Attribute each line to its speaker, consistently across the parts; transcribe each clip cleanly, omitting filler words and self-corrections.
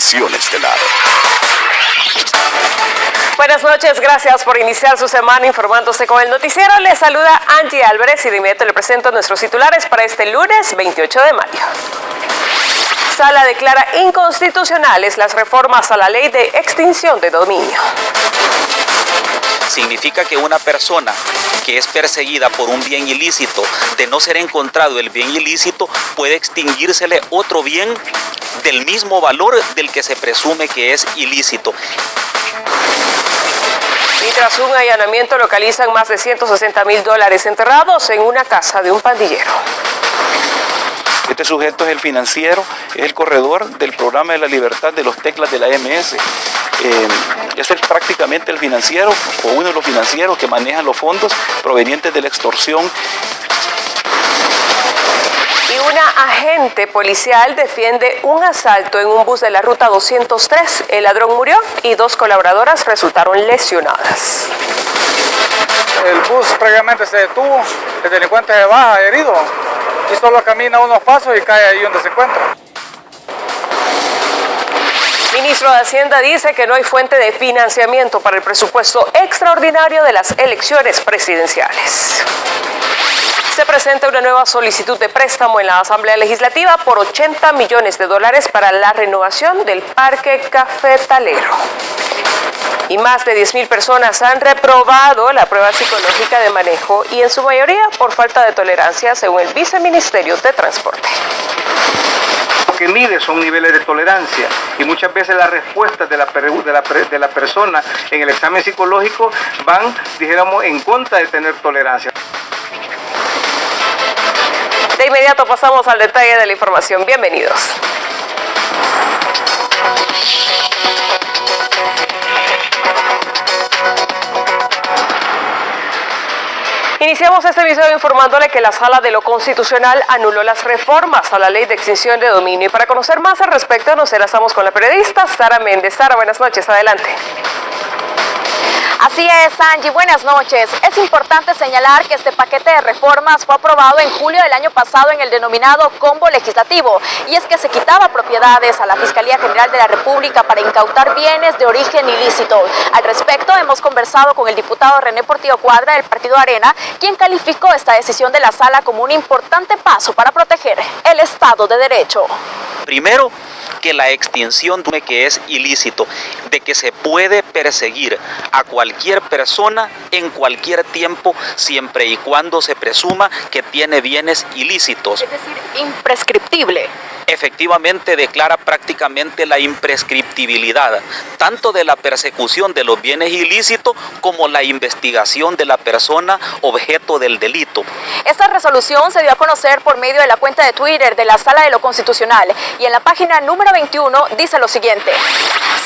Speaker 1: Emisión estelar.
Speaker 2: Buenas noches, gracias por iniciar su semana informándose con el noticiero. Les saluda Angie Álvarez y de inmediato le presento nuestros titulares para este lunes 28 de mayo. Sala declara inconstitucionales las reformas a la ley de extinción de dominio.
Speaker 3: Significa que una persona que es perseguida por un bien ilícito, de no ser encontrado el bien ilícito, puede extinguírsele otro bien del mismo valor del que se presume que es ilícito.
Speaker 2: Y tras un allanamiento localizan más de $160,000 enterrados en una casa de un pandillero.
Speaker 4: Este sujeto es el financiero, es el corredor del programa de la libertad de los teclas de la MS. Es prácticamente el financiero o uno de los financieros que manejan los fondos provenientes de la extorsión.
Speaker 2: Y una agente policial defiende un asalto en un bus de la ruta 203. El ladrón murió y 2 colaboradoras resultaron lesionadas.
Speaker 5: El bus previamente se detuvo, el delincuente se baja herido y solo camina unos pasos y cae ahí donde se encuentra.
Speaker 2: Ministro de Hacienda dice que no hay fuente de financiamiento para el presupuesto extraordinario de las elecciones presidenciales. Se presenta una nueva solicitud de préstamo en la Asamblea Legislativa por $80 millones para la renovación del Parque Cafetalero. Y más de 10,000 personas han reprobado la prueba psicológica de manejo y en su mayoría por falta de tolerancia, según el Viceministerio de Transporte.
Speaker 6: Lo que mide son niveles de tolerancia y muchas veces las respuestas de la persona en el examen psicológico van, dijéramos, en contra de tener tolerancia.
Speaker 2: De inmediato pasamos al detalle de la información. Bienvenidos. Iniciamos este episodio informándole que la Sala de lo Constitucional anuló las reformas a la ley de extinción de dominio. Y para conocer más al respecto nos enlazamos con la periodista Sara Méndez. Sara, buenas noches, adelante.
Speaker 7: Así es, Angie, buenas noches. Es importante señalar que este paquete de reformas fue aprobado en julio del año pasado en el denominado combo legislativo, y es que se quitaba propiedades a la Fiscalía General de la República para incautar bienes de origen ilícito. Al respecto, hemos conversado con el diputado René Portillo Cuadra del Partido Arena, quien calificó esta decisión de la Sala como un importante paso para proteger el Estado de Derecho.
Speaker 3: Primero, que la extinción de que es ilícito, de que se puede perseguir a cualquier persona en cualquier tiempo, siempre y cuando se presuma que tiene bienes ilícitos.
Speaker 7: Es decir, imprescriptible.
Speaker 3: Efectivamente declara prácticamente la imprescriptibilidad, tanto de la persecución de los bienes ilícitos como la investigación de la persona objeto del delito.
Speaker 7: Esta resolución se dio a conocer por medio de la cuenta de Twitter de la Sala de lo Constitucional y en la página número 21 dice lo siguiente: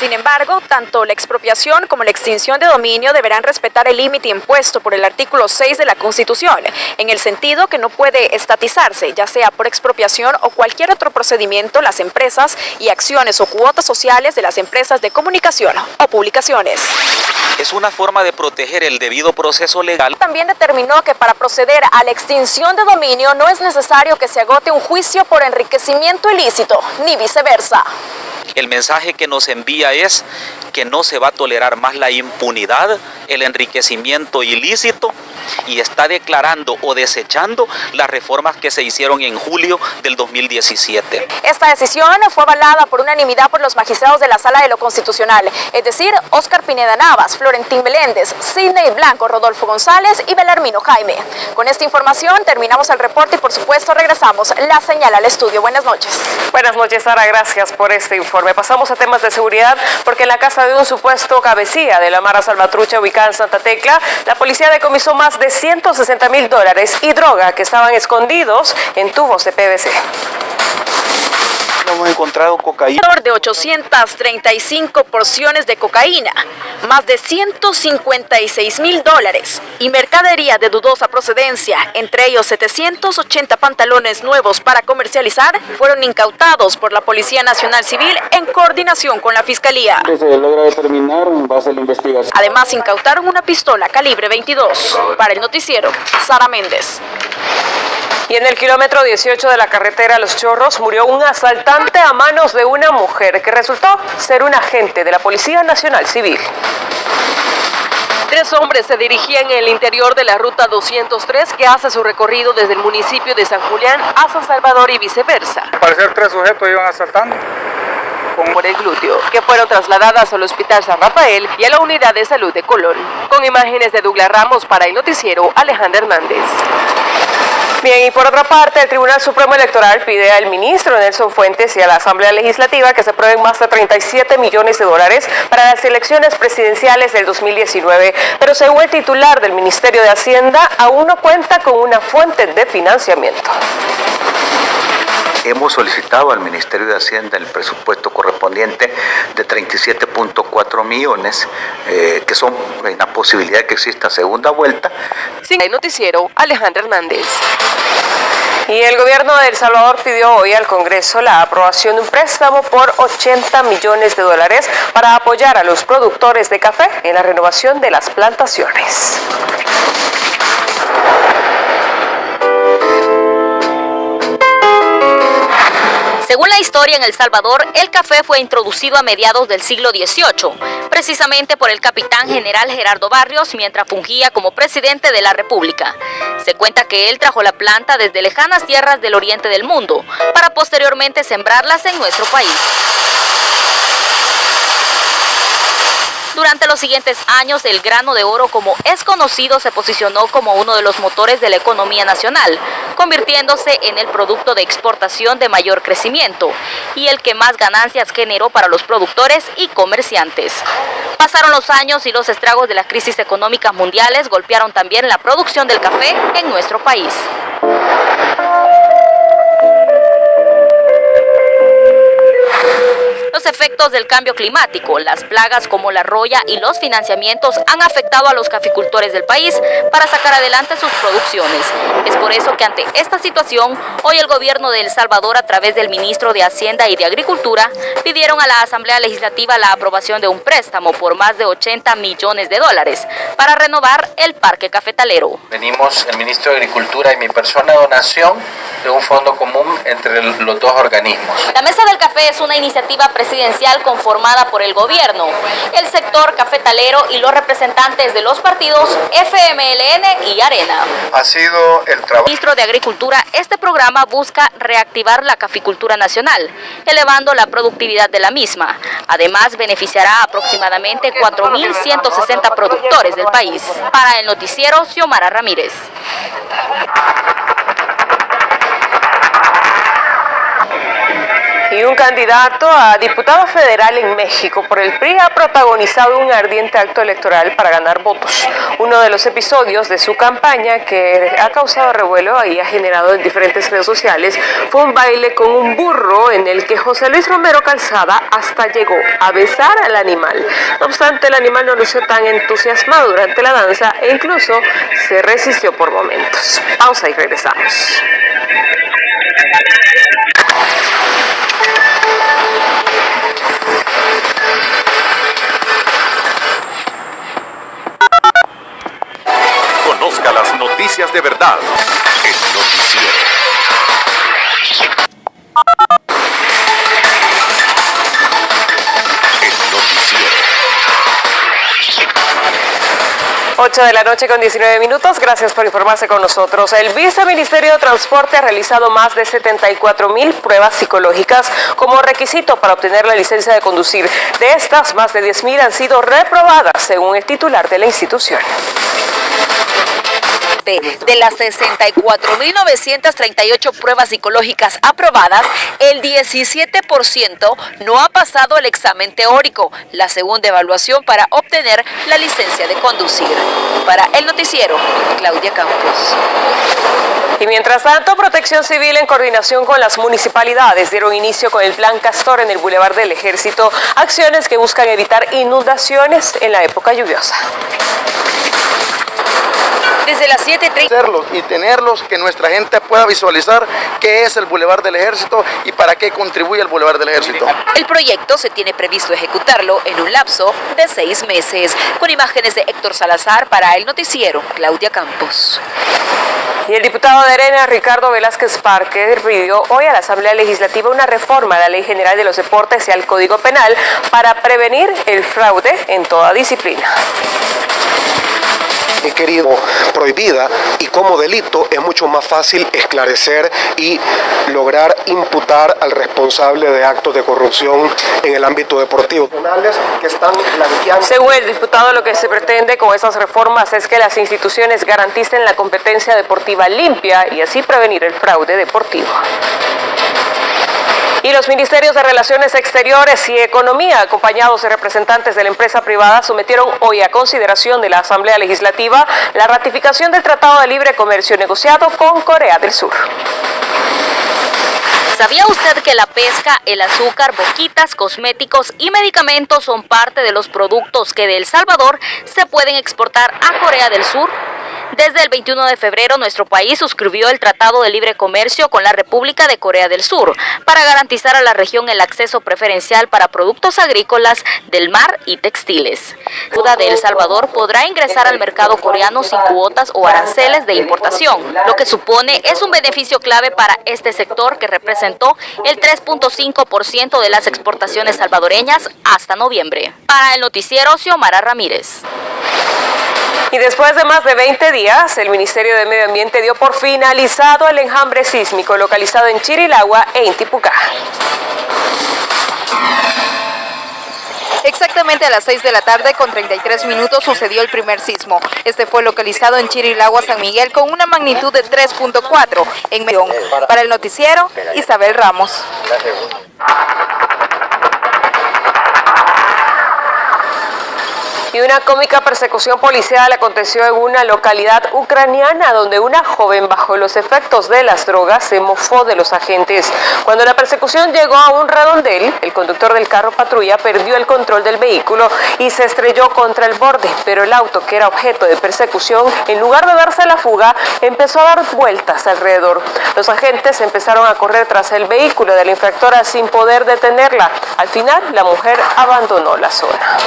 Speaker 7: sin embargo, tanto la expropiación como la extinción de dominio deberán respetar el límite impuesto por el artículo 6 de la Constitución, en el sentido que no puede estatizarse, ya sea por expropiación o cualquier otro procedimiento, las empresas y acciones o cuotas sociales de las empresas de comunicación o publicaciones.
Speaker 3: Es una forma de proteger el debido proceso legal.
Speaker 7: También determinó que para proceder a la extinción de dominio no es necesario que se agote un juicio por enriquecimiento ilícito, ni viceversa.
Speaker 3: El mensaje que nos envía es que no se va a tolerar más la impunidad, el enriquecimiento ilícito, y está declarando o desechando las reformas que se hicieron en julio del 2017.
Speaker 7: Esta decisión fue avalada por unanimidad por los magistrados de la Sala de lo Constitucional, es decir, Óscar Pineda Navas, Florentín Meléndez, Sidney Blanco, Rodolfo González y Belarmino Jaime. Con esta información terminamos el reporte y por supuesto regresamos la señal al estudio. Buenas noches.
Speaker 2: Buenas noches, Sara, gracias por este informe. Pasamos a temas de seguridad porque en la casa de un supuesto cabecilla de la Mara Salvatrucha ubicada en Santa Tecla, la policía decomisó más de $160,000 y droga que estaban escondidos en tubos de PVC.
Speaker 4: Hemos encontrado cocaína.
Speaker 7: De 835 porciones de cocaína, más de $156,000 y mercadería de dudosa procedencia, entre ellos 780 pantalones nuevos para comercializar, fueron incautados por la Policía Nacional Civil en coordinación con la Fiscalía.
Speaker 4: Se logra determinar en base a la investigación.
Speaker 7: Además, incautaron una pistola calibre 22. Para el noticiero, Sara Méndez.
Speaker 2: Y en el kilómetro 18 de la carretera Los Chorros murió un asaltante a manos de una mujer que resultó ser un agente de la Policía Nacional Civil. 3 hombres se dirigían en el interior de la ruta 203 que hace su recorrido desde el municipio de San Julián a San Salvador y viceversa.
Speaker 5: Al parecer 3 sujetos iban asaltando.
Speaker 2: Por el glúteo, que fueron trasladadas al Hospital San Rafael y a la Unidad de Salud de Colón. Con imágenes de Douglas Ramos para el noticiero Alejandra Hernández. Bien, y por otra parte, el Tribunal Supremo Electoral pide al ministro Nelson Fuentes y a la Asamblea Legislativa que se aprueben más de $37 millones para las elecciones presidenciales del 2019, pero según el titular del Ministerio de Hacienda, aún no cuenta con una fuente de financiamiento.
Speaker 1: Hemos solicitado al Ministerio de Hacienda el presupuesto correspondiente de 37.4 millones, que son una posibilidad de que exista segunda vuelta.
Speaker 2: Sin el noticiero, Alejandra Hernández. Y el gobierno de El Salvador pidió hoy al Congreso la aprobación de un préstamo por $80 millones para apoyar a los productores de café en la renovación de las plantaciones.
Speaker 8: Según la historia, en El Salvador, el café fue introducido a mediados del siglo XVIII, precisamente por el capitán general Gerardo Barrios, mientras fungía como presidente de la República. Se cuenta que él trajo la planta desde lejanas tierras del oriente del mundo, para posteriormente sembrarlas en nuestro país. Durante los siguientes años, el grano de oro, como es conocido, se posicionó como uno de los motores de la economía nacional, convirtiéndose en el producto de exportación de mayor crecimiento y el que más ganancias generó para los productores y comerciantes. Pasaron los años y los estragos de las crisis económicas mundiales golpearon también la producción del café en nuestro país. Los efectos del cambio climático, las plagas como la roya y los financiamientos han afectado a los caficultores del país para sacar adelante sus producciones. Es por eso que ante esta situación, hoy el gobierno de El Salvador, a través del ministro de Hacienda y de Agricultura, pidieron a la Asamblea Legislativa la aprobación de un préstamo por más de $80 millones para renovar el parque cafetalero.
Speaker 9: Venimos el ministro de Agricultura y mi persona, donación de un fondo común entre los dos organismos.
Speaker 8: La Mesa del Café es una iniciativa presidencial conformada por el gobierno, el sector cafetalero y los representantes de los partidos FMLN y Arena.
Speaker 9: Ha sido el trabajo.
Speaker 8: Ministro de Agricultura, este programa busca reactivar la caficultura nacional, elevando la productividad de la misma. Además, beneficiará a aproximadamente 4.160 productores del país. Para el noticiero, Xiomara Ramírez.
Speaker 2: Y un candidato a diputado federal en México por el PRI ha protagonizado un ardiente acto electoral para ganar votos. Uno de los episodios de su campaña que ha causado revuelo y ha generado en diferentes redes sociales fue un baile con un burro en el que José Luis Romero Calzada hasta llegó a besar al animal. No obstante, el animal no lució tan entusiasmado durante la danza e incluso se resistió por momentos. Pausa y regresamos.
Speaker 10: Conozca las noticias de verdad en Noticiero.
Speaker 2: 8 de la noche con 19 minutos. Gracias por informarse con nosotros. El Viceministerio de Transporte ha realizado más de 74,000 pruebas psicológicas como requisito para obtener la licencia de conducir. De estas, más de 10,000 han sido reprobadas, según el titular de la institución.
Speaker 8: De las 64.938 pruebas psicológicas aprobadas, el 17% no ha pasado el examen teórico, la segunda evaluación para obtener la licencia de conducir. Para el noticiero, Claudia Campos.
Speaker 2: Y mientras tanto, Protección Civil en coordinación con las municipalidades dieron inicio con el Plan Castor en el Boulevard del Ejército, acciones que buscan evitar inundaciones en la época lluviosa.
Speaker 8: Desde las 7:30
Speaker 11: y tenerlos, que nuestra gente pueda visualizar qué es el Boulevard del Ejército y para qué contribuye el Boulevard del Ejército.
Speaker 8: El proyecto se tiene previsto ejecutarlo en un lapso de 6 meses. Con imágenes de Héctor Salazar para El Noticiero, Claudia Campos.
Speaker 2: Y el diputado de Arena, Ricardo Velázquez Parque, pidió hoy a la Asamblea Legislativa una reforma a la Ley General de los Deportes y al Código Penal para prevenir el fraude en toda disciplina.
Speaker 12: He querido prohibida y como delito es mucho más fácil esclarecer y lograr imputar al responsable de actos de corrupción en el ámbito deportivo.
Speaker 2: Según el diputado, lo que se pretende con esas reformas es que las instituciones garanticen la competencia deportiva limpia y así prevenir el fraude deportivo. Y los ministerios de Relaciones Exteriores y Economía, acompañados de representantes de la empresa privada, sometieron hoy a consideración de la Asamblea Legislativa la ratificación del Tratado de Libre Comercio negociado con Corea del Sur.
Speaker 8: ¿Sabía usted que la pesca, el azúcar, boquitas, cosméticos y medicamentos son parte de los productos que de El Salvador se pueden exportar a Corea del Sur? Desde el 21 de febrero, nuestro país suscribió el Tratado de Libre Comercio con la República de Corea del Sur para garantizar a la región el acceso preferencial para productos agrícolas, del mar y textiles. La de El Salvador podrá ingresar al mercado coreano sin cuotas o aranceles de importación, lo que supone es un beneficio clave para este sector que representó el 3.5% de las exportaciones salvadoreñas hasta noviembre. Para El Noticiero, Xiomara Ramírez.
Speaker 2: Y después de más de 20 días, el Ministerio de Medio Ambiente dio por finalizado el enjambre sísmico localizado en Chirilagua e Intipucá.
Speaker 13: Exactamente a las 6 de la tarde con 33 minutos sucedió el primer sismo. Este fue localizado en Chirilagua, San Miguel, con una magnitud de 3.4 en Medellín. Para El Noticiero, Isabel Ramos.
Speaker 2: Y una cómica persecución policial aconteció en una localidad ucraniana donde una joven bajo los efectos de las drogas se mofó de los agentes. Cuando la persecución llegó a un redondel, el conductor del carro patrulla perdió el control del vehículo y se estrelló contra el borde, pero el auto que era objeto de persecución, en lugar de darse a la fuga, empezó a dar vueltas alrededor. Los agentes empezaron a correr tras el vehículo de la infractora sin poder detenerla. Al final, la mujer abandonó la zona.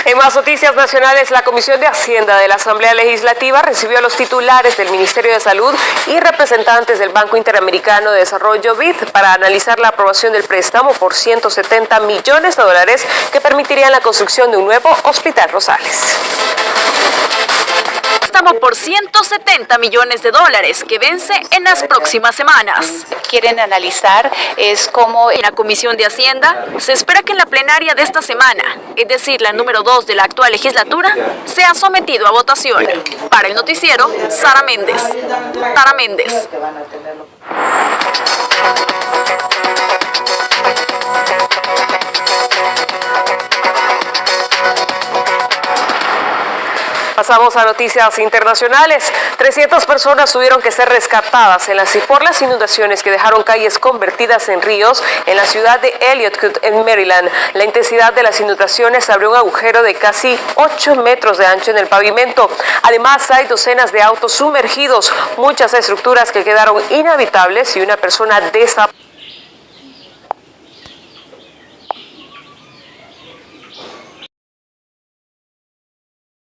Speaker 2: En más noticias nacionales, la Comisión de Hacienda de la Asamblea Legislativa recibió a los titulares del Ministerio de Salud y representantes del Banco Interamericano de Desarrollo BID para analizar la aprobación del préstamo por $170 millones que permitirían la construcción de un nuevo Hospital Rosales.
Speaker 7: Préstamo por $170 millones que vence en las próximas semanas.
Speaker 14: Quieren analizar es cómo
Speaker 7: en la Comisión de Hacienda se espera que en la plenaria de esta semana, es decir, la número 2 de la actual legislatura, sea sometido a votación. Para El Noticiero, Sara Méndez. Sara Méndez.
Speaker 2: Pasamos a noticias internacionales. 300 personas tuvieron que ser rescatadas por las inundaciones que dejaron calles convertidas en ríos en la ciudad de Ellicott, en Maryland. La intensidad de las inundaciones abrió un agujero de casi 8 metros de ancho en el pavimento. Además, hay docenas de autos sumergidos, muchas estructuras que quedaron inhabitables y una persona desaparecida.